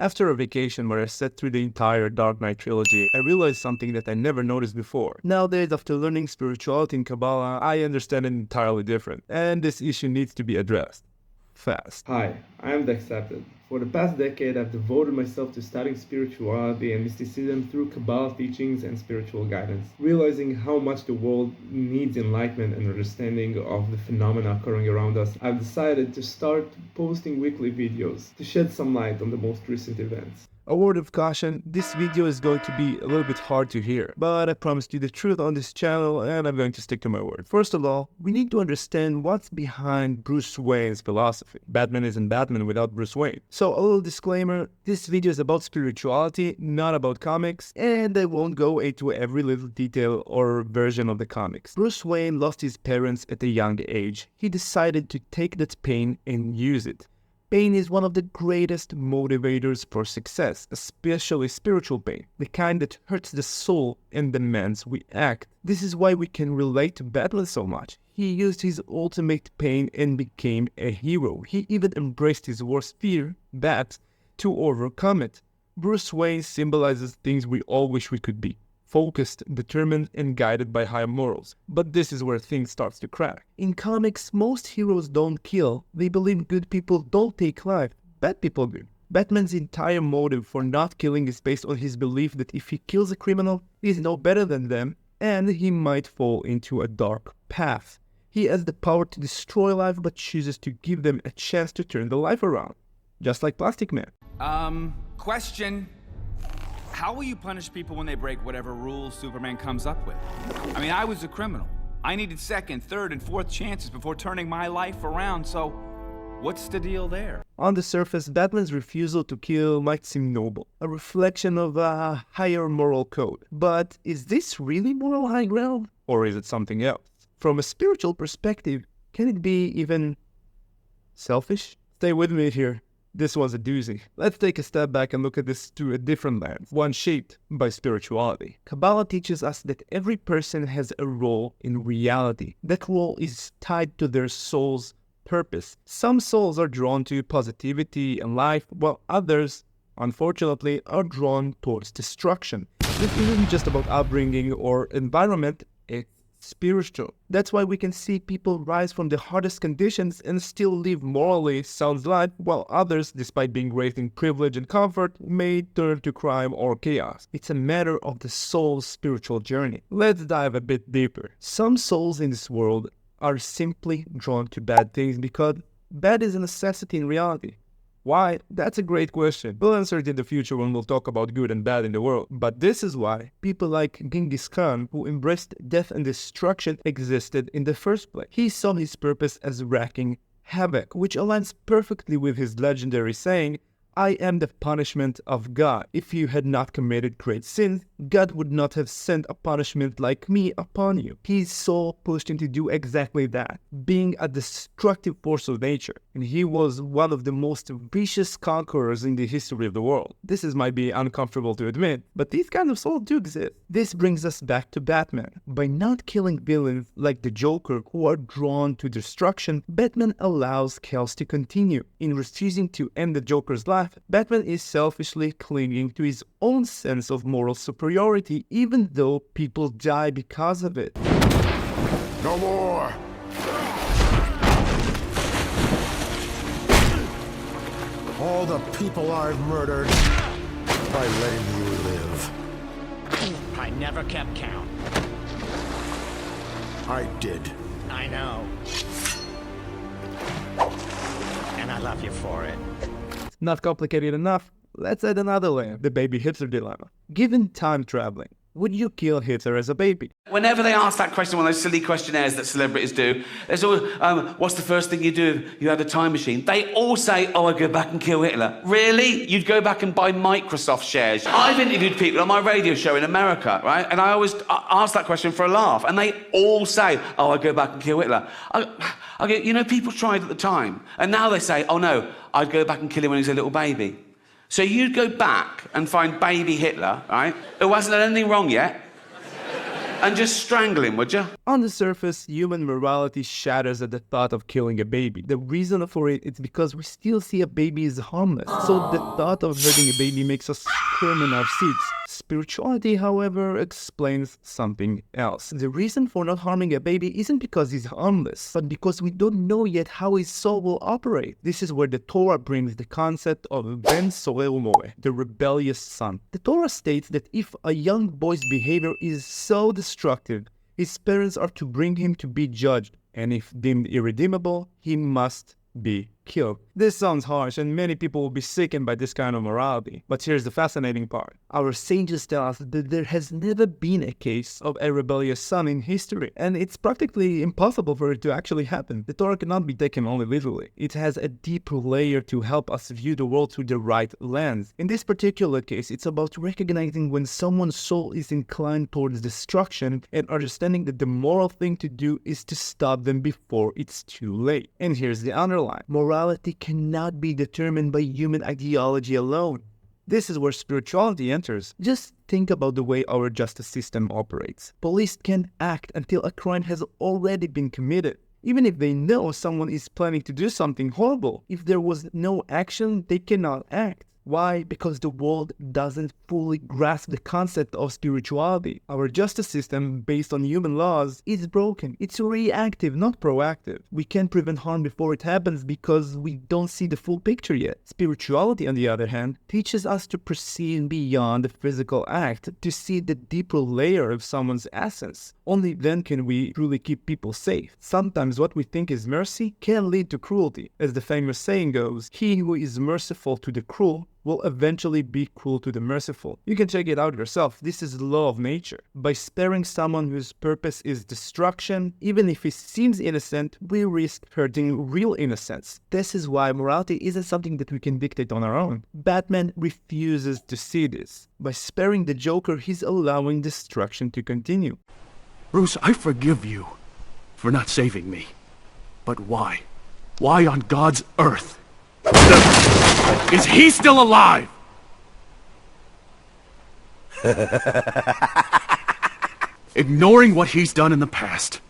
After a vacation where I sat through the entire Dark Knight trilogy, I realized something that I never noticed before. Nowadays, after learning spirituality in Kabbalah, I understand it entirely different, and this issue needs to be addressed. Fast. Hi, I am the Accepted. For the past decade, I've devoted myself to studying spirituality and mysticism through Kabbalah teachings and spiritual guidance, realizing how much the world needs enlightenment and understanding of the phenomena occurring around us. I've decided to start posting weekly videos to shed some light on the most recent events. A word of caution, this video is going to be a little bit hard to hear, but I promised you the truth on this channel and I'm going to stick to my word. First of all, we need to understand what's behind Bruce Wayne's philosophy. Batman isn't Batman without Bruce Wayne. So a little disclaimer, this video is about spirituality, not about comics, and I won't go into every little detail or version of the comics. Bruce Wayne lost his parents at a young age. He decided to take that pain and use it. Pain is one of the greatest motivators for success, especially spiritual pain, the kind that hurts the soul and demands we act. This is why we can relate to Batman so much. He used his ultimate pain and became a hero. He even embraced his worst fear, bats, to overcome it. Bruce Wayne symbolizes things we all wish we could be. Focused, determined, and guided by higher morals. But this is where things starts to crack. In comics, most heroes don't kill. They believe good people don't take life. Bad people do. Batman's entire motive for not killing is based on his belief that if he kills a criminal, he's no better than them, and he might fall into a dark path. He has the power to destroy life, but chooses to give them a chance to turn the life around. Just like Plastic Man. Question. How will you punish people when they break whatever rules Superman comes up with? I mean, I was a criminal. I needed second, third, and fourth chances before turning my life around, so what's the deal there? On the surface, Batman's refusal to kill might seem noble, a reflection of a higher moral code. But is this really moral high ground? Or is it something else? From a spiritual perspective, can it be even selfish? Stay with me here. This was a doozy. Let's take a step back and look at this through a different lens, one shaped by spirituality. Kabbalah teaches us that every person has a role in reality. That role is tied to their soul's purpose. Some souls are drawn to positivity and life, while others, unfortunately, are drawn towards destruction. This isn't just about upbringing or environment, it's spiritual. That's why we can see people rise from the hardest conditions and still live morally sound life, while others, despite being raised in privilege and comfort, may turn to crime or chaos. It's a matter of the soul's spiritual journey. Let's dive a bit deeper. Some souls in this world are simply drawn to bad things because bad is a necessity in reality. Why? That's a great question. We'll answer it in the future when we'll talk about good and bad in the world. But this is why people like Genghis Khan, who embraced death and destruction, existed in the first place. He saw his purpose as wreaking havoc, which aligns perfectly with his legendary saying, I am the punishment of God. If you had not committed great sins, God would not have sent a punishment like me upon you. His soul pushed him to do exactly that, being a destructive force of nature. And he was one of the most vicious conquerors in the history of the world. This might be uncomfortable to admit, but these kinds of souls do exist. This brings us back to Batman. By not killing villains like the Joker who are drawn to destruction, Batman allows chaos to continue. In refusing to end the Joker's life, Batman is selfishly clinging to his own sense of moral superiority, even though people die because of it. No more! All the people I've murdered by letting you live. I never kept count. I did. I know. And I love you for it. Not complicated enough? Let's add another layer, the baby Hitler dilemma. Given time traveling, would you kill Hitler as a baby? Whenever they ask that question, one of those silly questionnaires that celebrities do, there's always, what's the first thing you do if you had a time machine? They all say, oh, I'd go back and kill Hitler. Really? You'd go back and buy Microsoft shares? I've interviewed people on my radio show in America, right? And I always ask that question for a laugh. And they all say, oh, I'd go back and kill Hitler. I go, you know, people tried at the time. And now they say, oh, no, I'd go back and kill him when he was a little baby. So you'd go back and find baby Hitler, right, who hasn't done anything wrong yet, and just strangle him, would you? On the surface, human morality shatters at the thought of killing a baby. The reason for it is because we still see a baby as harmless. So the thought of hurting a baby makes us squirm in our seats. Spirituality, however, explains something else. The reason for not harming a baby isn't because he's harmless, but because we don't know yet how his soul will operate. This is where the Torah brings the concept of Ben Sorel Moe, the rebellious son. The Torah states that if a young boy's behavior is so destructive, his parents are to bring him to be judged, and if deemed irredeemable, he must be killed. This sounds harsh, and many people will be sickened by this kind of morality. But here's the fascinating part. Our sages tell us that there has never been a case of a rebellious son in history, and it's practically impossible for it to actually happen. The Torah cannot be taken only literally. It has a deeper layer to help us view the world through the right lens. In this particular case, it's about recognizing when someone's soul is inclined towards destruction and understanding that the moral thing to do is to stop them before it's too late. And here's the underline. Morality cannot be determined by human ideology alone. This is where spirituality enters. Just think about the way our justice system operates. Police can act until a crime has already been committed, even if they know someone is planning to do something horrible. If there was no action, they cannot act. Why? Because the world doesn't fully grasp the concept of spirituality. Our justice system, based on human laws, is broken. It's reactive, not proactive. We can't prevent harm before it happens because we don't see the full picture yet. Spirituality, on the other hand, teaches us to perceive beyond the physical act, to see the deeper layer of someone's essence. Only then can we truly keep people safe. Sometimes what we think is mercy can lead to cruelty. As the famous saying goes, he who is merciful to the cruel will eventually be cruel to the merciful. You can check it out yourself. This is the law of nature. By sparing someone whose purpose is destruction, even if he seems innocent, we risk hurting real innocence. This is why morality isn't something that we can dictate on our own. Batman refuses to see this. By sparing the Joker, he's allowing destruction to continue. Bruce, I forgive you for not saving me. But why? Why on God's earth? Is he still alive? Ignoring what he's done in the past.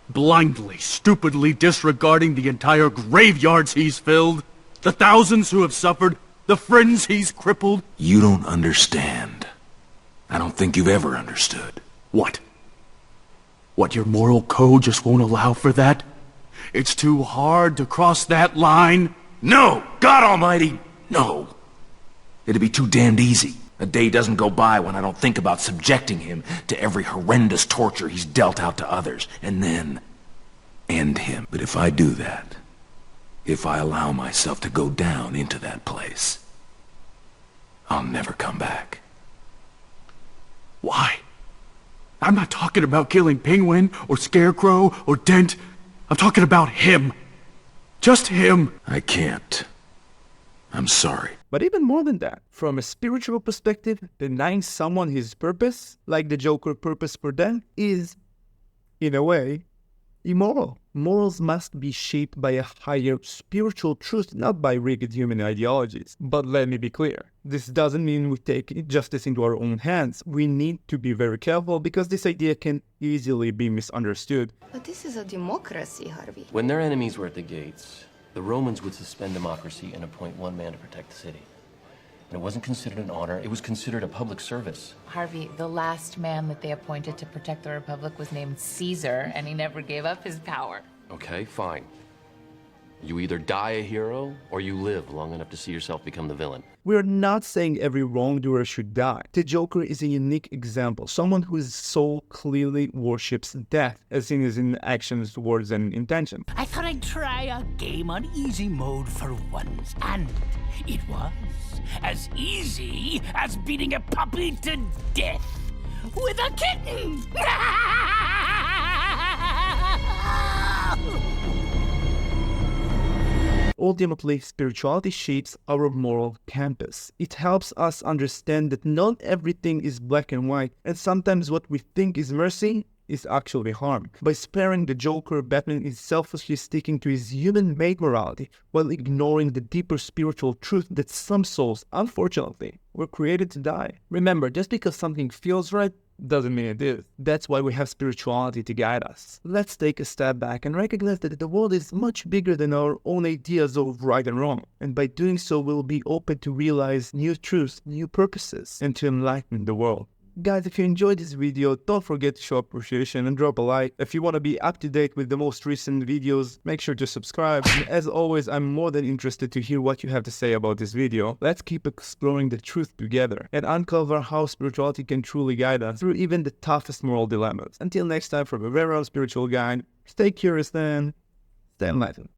Blindly, stupidly disregarding the entire graveyards he's filled. The thousands who have suffered. The friends he's crippled. You don't understand. I don't think you've ever understood. What? What, your moral code just won't allow for that? It's too hard to cross that line? No! God Almighty, no! It'd be too damned easy. A day doesn't go by when I don't think about subjecting him to every horrendous torture he's dealt out to others, and then end him. But if I do that, if I allow myself to go down into that place, I'll never come back. Why? I'm not talking about killing Penguin, or Scarecrow, or Dent. I'm talking about him. Just him. I can't. I'm sorry. But even more than that, from a spiritual perspective, denying someone his purpose, like the Joker purpose for them, is, in a way, immoral. Morals must be shaped by a higher spiritual truth, not by rigid human ideologies. But let me be clear, this doesn't mean we take justice into our own hands. We need to be very careful because this idea can easily be misunderstood. But this is a democracy, Harvey. When their enemies were at the gates, the Romans would suspend democracy and appoint one man to protect the city. And it wasn't considered an honor, it was considered a public service. Harvey, the last man that they appointed to protect the Republic was named Caesar, and he never gave up his power. Okay, fine. You either die a hero, or you live long enough to see yourself become the villain. We're not saying every wrongdoer should die. The Joker is a unique example, someone whose soul clearly worships death, as seen as in actions, words, and intentions. I thought I'd try a game on easy mode for once, and it was as easy as beating a puppy to death with a kitten! Ultimately, spirituality shapes our moral compass. It helps us understand that not everything is black and white, and sometimes what we think is mercy is actually harm. By sparing the Joker, Batman is selfishly sticking to his human-made morality while ignoring the deeper spiritual truth that some souls, unfortunately, were created to die. Remember, just because something feels right doesn't mean it is. That's why we have spirituality to guide us. Let's take a step back and recognize that the world is much bigger than our own ideas of right and wrong. And by doing so, we'll be open to realize new truths, new purposes, and to enlighten the world. Guys, if you enjoyed this video, don't forget to show appreciation and drop a like. If you want to be up to date with the most recent videos, make sure to subscribe. And as always, I'm more than interested to hear what you have to say about this video. Let's keep exploring the truth together and uncover how spirituality can truly guide us through even the toughest moral dilemmas. Until next time, from a very own spiritual guide, stay curious and stay enlightened.